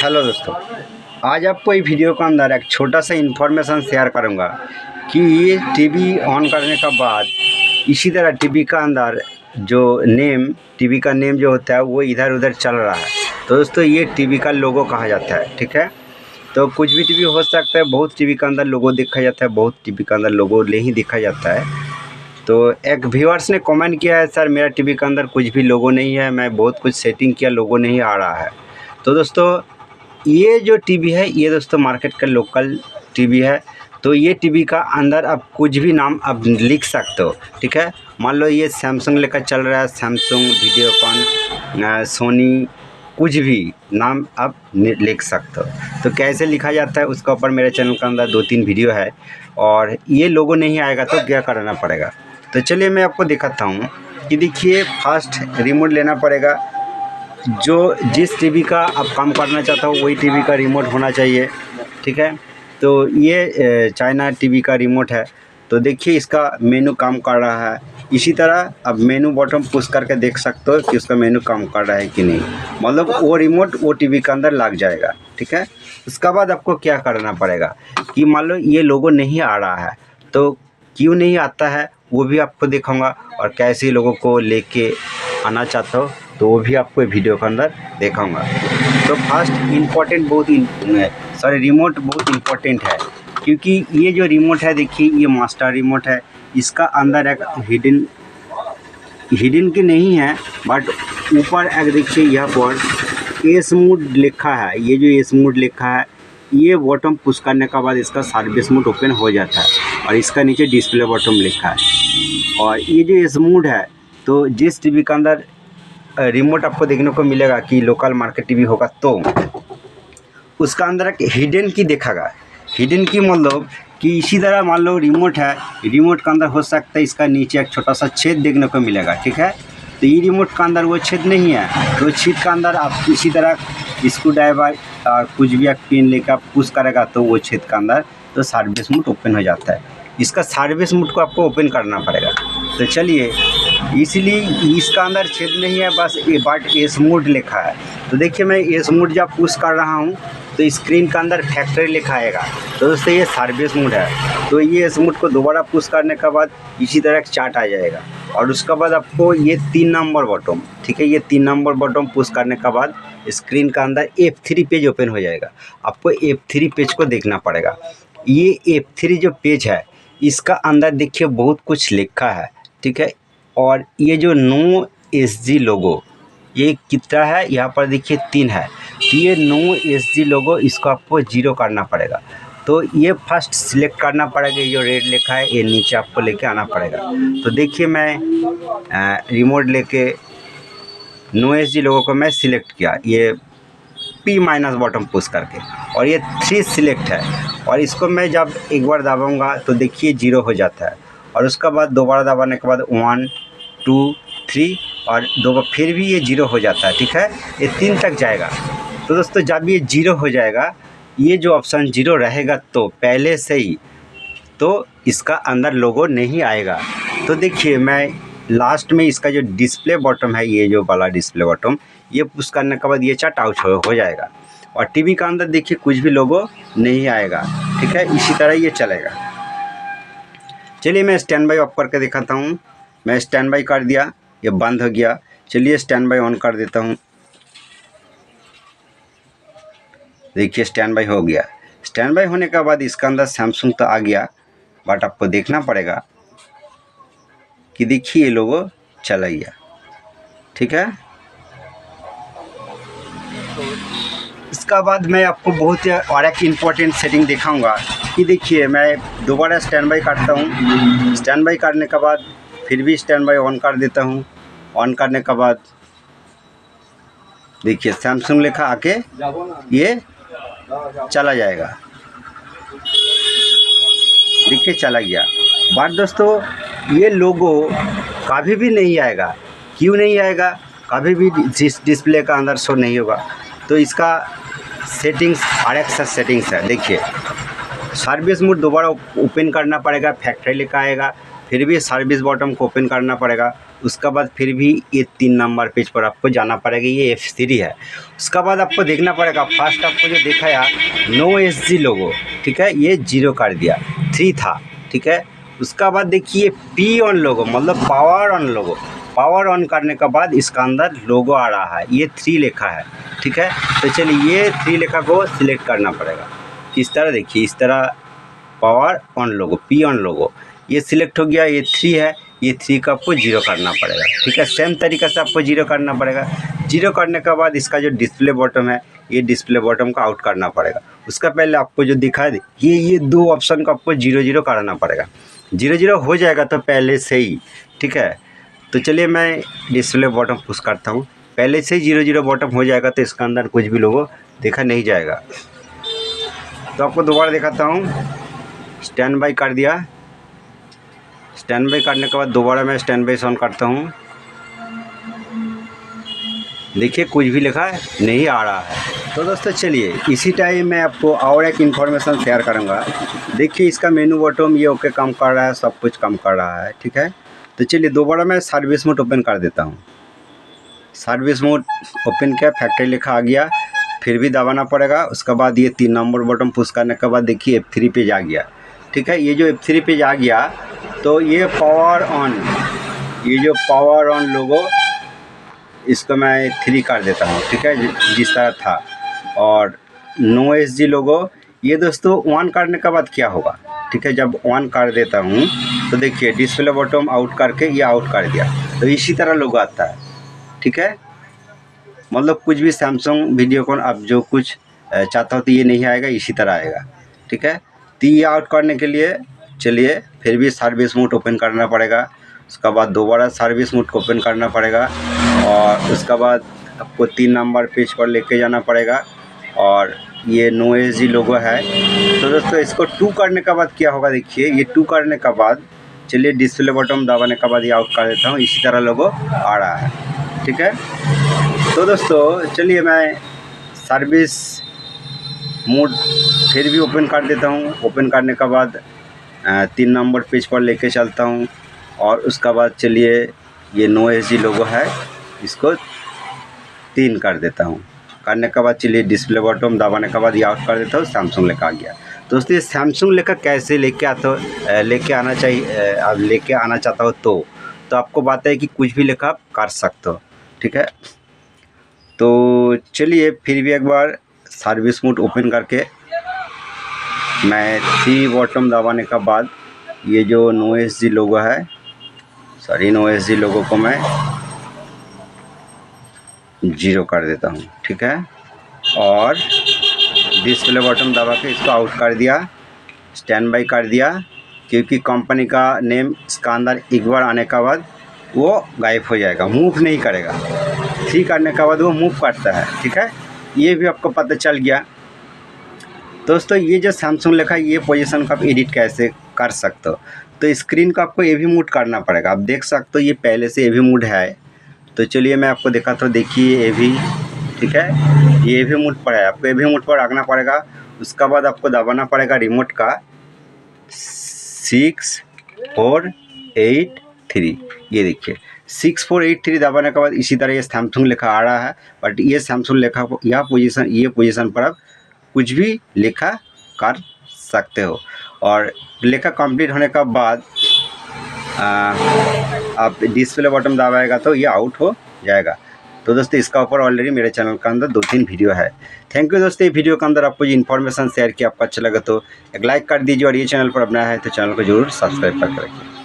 Hello दोस्तों, आज आपको ये वीडियो के अंदर एक छोटा सा इन्फॉर्मेशन शेयर करूंगा कि ये टीवी ऑन करने के बाद इसी तरह टीवी का अंदर जो टीवी का नेम जो होता है वो इधर उधर चल रहा है। तो दोस्तों ये टीवी का लोगो कहा जाता है, ठीक है। तो कुछ भी टीवी हो सकता है, बहुत टीवी का अंदर लोगो दिखा जाता है, बहुत टीवी का अंदर लोगो नहीं दिखा जाता है। तो एक व्यूअर्स ने कमेंट किया है, सर मेरा टीवी के अंदर कुछ भी लोगो नहीं है, मैं बहुत कुछ सेटिंग किया, लोगो नहीं आ रहा है। तो दोस्तों ये जो टीवी है ये दोस्तों मार्केट का लोकल टीवी है। तो ये टीवी का अंदर आप कुछ भी नाम आप लिख सकते हो, ठीक है। मान लो ये सैमसंग लेकर चल रहा है, सैमसंग, वीडियोकॉन, सोनी, कुछ भी नाम आप लिख सकते हो। तो कैसे लिखा जाता है उसका ऊपर मेरे चैनल के अंदर 2-3 वीडियो है। और ये लोगो नहीं आएगा तो क्या करना पड़ेगा, तो चलिए मैं आपको दिखाता हूँ कि देखिए फर्स्ट रिमोट लेना पड़ेगा। जो जिस टीवी का आप काम करना चाहता हो वही टीवी का रिमोट होना चाहिए, ठीक है। तो ये चाइना टीवी का रिमोट है। तो देखिए इसका मेनू काम कर रहा है। इसी तरह अब मेनू बटन पुश करके देख सकते हो कि उसका मेनू काम कर रहा है कि नहीं, मतलब वो रिमोट वो टीवी के अंदर लग जाएगा, ठीक है। उसके बाद आपको क्या करना पड़ेगा कि मान लो ये लोगो नहीं आ रहा है, तो क्यों नहीं आता है वो भी आपको दिखाऊंगा, और कैसे लोगों को लेके आना चाहता हो तो वो भी आपको वीडियो के अंदर दिखाऊंगा। तो फर्स्ट रिमोट बहुत इम्पोर्टेंट है, क्योंकि ये जो रिमोट है देखिए ये मास्टर रिमोट है। इसका अंदर एक हिडन की नहीं है, बट ऊपर एक देखिए यहाँ पर एस मोड लिखा है। ये जो एस मोड लिखा है ये बटन पुश करने के बाद इसका सर्विस मोड ओपन हो जाता है, और इसका नीचे डिस्प्ले बटन लिखा है। और ये जो एस मोड है, तो जिस टीवी के अंदर रिमोट आपको देखने को मिलेगा कि लोकल मार्केट टीवी होगा तो उसका अंदर एक हिडन की दिखागा। हिडन की मतलब कि इसी तरह मान लो रिमोट है, रिमोट के अंदर हो सकता है इसका नीचे एक छोटा सा छेद देखने को मिलेगा, ठीक है। तो ये रिमोट के अंदर वो छेद नहीं है, तो छेद के अंदर आप इसी तरह स्क्रू ड्राइवर और कुछ भी एक पिन लेकर आप पुश करेगा तो वो छेद के अंदर तो सर्विस मोड ओपन हो जाता है। इसका सर्विस मोड को आपको ओपन करना पड़ेगा। तो चलिए, इसलिए इसका अंदर छेद नहीं है, बस ये बट एस मोड लिखा है। तो देखिए मैं एस मोड जब पुश कर रहा हूँ तो स्क्रीन के अंदर फैक्ट्री लिखा आएगा। तो दोस्तों ये सर्विस मोड है। तो ये एस मोड को दोबारा पुश करने के बाद इसी तरह एक चार्ट आ जाएगा, और उसके बाद आपको ये 3 नंबर बटन, ठीक है, ये 3 नंबर बटन पुश करने के बाद स्क्रीन का अंदर F3 पेज ओपन हो जाएगा। आपको F3 पेज को देखना पड़ेगा। ये F3 जो पेज है इसका अंदर देखिए बहुत कुछ लिखा है, ठीक है। और ये जो नो SG लोगो ये कितना है, यहाँ पर देखिए 3 है। तो ये नो SG लोगो इसको आपको 0 करना पड़ेगा। तो ये फर्स्ट सिलेक्ट करना पड़ेगा, ये जो रेड लिखा है ये नीचे आपको लेके आना पड़ेगा। तो देखिए मैं रिमोट लेके नो SG लोगो को मैं सिलेक्ट किया, ये P- बटन पुश करके, और ये 3 सिलेक्ट है। और इसको मैं जब एक बार दबाऊंगा तो देखिए 0 हो जाता है, और उसके बाद दोबारा दबाने के बाद 1 2 3 और दो बार फिर भी ये 0 हो जाता है, ठीक है। ये 3 तक जाएगा। तो दोस्तों जब ये 0 हो जाएगा, ये जो ऑप्शन 0 रहेगा तो पहले से ही तो इसका अंदर लोगो नहीं आएगा। तो देखिए मैं लास्ट में इसका जो डिस्प्ले बटन है, ये जो वाला डिस्प्ले बटन, ये पुश करने के बाद ये चार्ट आउट हो जाएगा, और टीवी का अंदर देखिए कुछ भी लोगो नहीं आएगा, ठीक है। इसी तरह ये चलेगा। चलिए मैं स्टैंड बाई ऑफ करके दिखाता हूँ। मैं स्टैंड बाई कर दिया, ये बंद हो गया। चलिए स्टैंड बाई ऑन कर देता हूँ। देखिए स्टैंड बाई हो गया। स्टैंड बाई होने के बाद इसका अंदर सैमसंग तो आ गया, बट आपको देखना पड़ेगा कि देखिए ये लोगो चला गया, ठीक है। इसका बाद मैं आपको बहुत और एक इम्पोर्टेंट सेटिंग दिखाऊंगा कि देखिए मैं दोबारा स्टैंड बाई करता हूँ। स्टैंड बाई करने के बाद फिर भी स्टैंड बाई ऑन कर देता हूँ। ऑन करने के बाद देखिए सैमसंग लिखा आके ये चला जाएगा, देखिए चला गया। बट दोस्तों ये लोगो कभी भी नहीं आएगा। क्यों नहीं आएगा, कभी भी डिस्प्ले का अंदर शो नहीं होगा। तो इसका सेटिंग्स RX सेटिंग्स है। देखिए सर्विस मोड दोबारा ओपन करना पड़ेगा, फैक्ट्री लिखा आएगा। फिर भी सर्विस बॉटम को ओपन करना पड़ेगा। उसका बाद फिर भी ये 3 नंबर पेज पर आपको जाना पड़ेगा, ये F3 है। उसका बाद आपको देखना पड़ेगा, फर्स्ट आपको जो दिखाया नो SG लोगो, ठीक है, ये 0 कर दिया, 3 था, ठीक है। उसका बाद देखिए P ऑन लोगो मतलब power on logo, power on करने के बाद इसका अंदर लोगो आ रहा है, ये 3 लिखा है, ठीक है। तो चलिए ये 3 लिखा को सिलेक्ट करना पड़ेगा। किस तरह देखिए, इस तरह power on logo, P on लोगो, ये सिलेक्ट हो गया, ये 3 है, ये 3 का आपको 0 करना पड़ेगा, ठीक है। सेम तरीक़े से आपको 0 करना पड़ेगा। 0 करने के बाद इसका जो डिस्प्ले बॉटम है, ये डिस्प्ले बॉटम को आउट करना पड़ेगा। उसका पहले आपको जो दिखा दे ये 2 ऑप्शन को आपको 0-0 कराना पड़ेगा। 0-0 हो जाएगा तो पहले से ही, ठीक है। तो चलिए मैं डिस्प्ले बॉटम पुश करता हूँ। पहले से ही 0-0 बॉटम हो जाएगा तो इसका अंदर कुछ भी लोगो देखा नहीं जाएगा। तो आपको दोबारा दिखाता हूँ। स्टैंड बाई कर दिया, स्टैंड बाई करने के बाद दोबारा मैं स्टैंड बाई ऑन करता हूँ। देखिए कुछ भी लिखा नहीं आ रहा है। तो दोस्तों चलिए इसी टाइम मैं आपको और एक इन्फॉर्मेशन शेयर करूँगा। देखिए इसका मेनू बॉटम ये ओके काम कर रहा है, सब कुछ काम कर रहा है, ठीक है। तो चलिए दोबारा मैं सर्विस मोड ओपन कर देता हूँ। सर्विस मोड ओपन किया, फैक्ट्री लिखा आ गया, फिर भी दबाना पड़ेगा। उसके बाद ये 3 नंबर बटन पुश करने के बाद देखिए F3 पेज आ गया, ठीक है। ये जो F3 पेज आ गया तो ये पावर ऑन, ये जो पावर ऑन लोगो इसको मैं 3 कर देता हूँ, ठीक है, जिस तरह था। और नो SG लोगो ये दोस्तों ऑन करने के बाद क्या होगा, ठीक है, जब ऑन कर देता हूँ तो देखिए डिस्प्ले बॉटम आउट करके ये आउट कर दिया, तो इसी तरह लोगो आता है, ठीक है। मतलब कुछ भी सैमसंग वीडियोकॉन आप जो कुछ चाहता हो तो ये नहीं आएगा, इसी तरह आएगा, ठीक है। तो ये आउट करने के लिए चलिए फिर भी सर्विस मोड ओपन करना पड़ेगा। उसके बाद दोबारा सर्विस मोड को ओपन करना पड़ेगा और उसके बाद आपको 3 नंबर पेज पर लेके जाना पड़ेगा और ये नो SG लोगो है। तो दोस्तों इसको 2 करने के बाद क्या होगा, देखिए ये 2 करने के बाद चलिए डिस्प्ले बटन दबाने के बाद ये आउट कर देता हूँ, इसी तरह लोगो आ रहा है, ठीक है। तो दोस्तों चलिए मैं सर्विस मोड फिर भी ओपन कर देता हूँ। ओपन करने के बाद 3 नंबर पेज पर लेके चलता हूँ और उसका बाद चलिए ये नो SG लोगो है, इसको 3 कर देता हूँ। करने के बाद चलिए डिस्प्ले बटन दबाने के बाद ये आउट कर देता हूँ, सैमसंग लेकर आ गया। दोस्तों ये सैमसंग लेकर कैसे लेके आना चाहिए, आप लेके आना चाहता हो तो आपको बात है कि कुछ भी लेकर आप कर सकते हो, ठीक है। तो चलिए फिर भी एक बार सर्विस मोड ओपन करके मैं 3 बॉटम दबाने के बाद ये जो नो SG लोगो है, नो SG लोगो को मैं 0 कर देता हूँ, ठीक है। और डिस्प्ले बटन दबा के इसको आउट कर दिया, स्टैंड बाई कर दिया, क्योंकि कंपनी का नेम इसका अंदर एक बार आने के बाद वो गायब हो जाएगा, मूव नहीं करेगा। 3 करने के बाद वो मूव करता है, ठीक है। ये भी आपको पता चल गया। दोस्तों ये जो सैमसंग लिखा है ये पोजीशन का आप एडिट कैसे कर सकते हो, तो स्क्रीन का आपको AV मोड करना पड़ेगा। आप देख सकते हो ये पहले से AV मोड है, तो चलिए मैं आपको दिखाता हूँ। देखिए AV, ठीक है, ये AV मोड पर है, आपको AV मोड पर रखना पड़ेगा। उसका बाद आपको दबाना पड़ेगा रिमोट का 6483, ये देखिए 6483 दबाने के बाद इसी तरह ये सैमसंग लिखा आ रहा है। बट ये सैमसंग लिखा यह पोजीशन पर आप कुछ भी लिखा कर सकते हो। और लिखा कंप्लीट होने के बाद आप डिस्प्ले बटन दबाएगा तो ये आउट हो जाएगा। तो दोस्तों इसका ऊपर ऑलरेडी मेरे चैनल के अंदर 2-3 वीडियो है। थैंक यू दोस्तों, ये वीडियो के अंदर आपको जो इन्फॉर्मेशन शेयर किया आपको अच्छा लगा तो एक लाइक कर दीजिए और ये चैनल पर अपना है तो चैनल को जरूर सब्सक्राइब करके रखिए।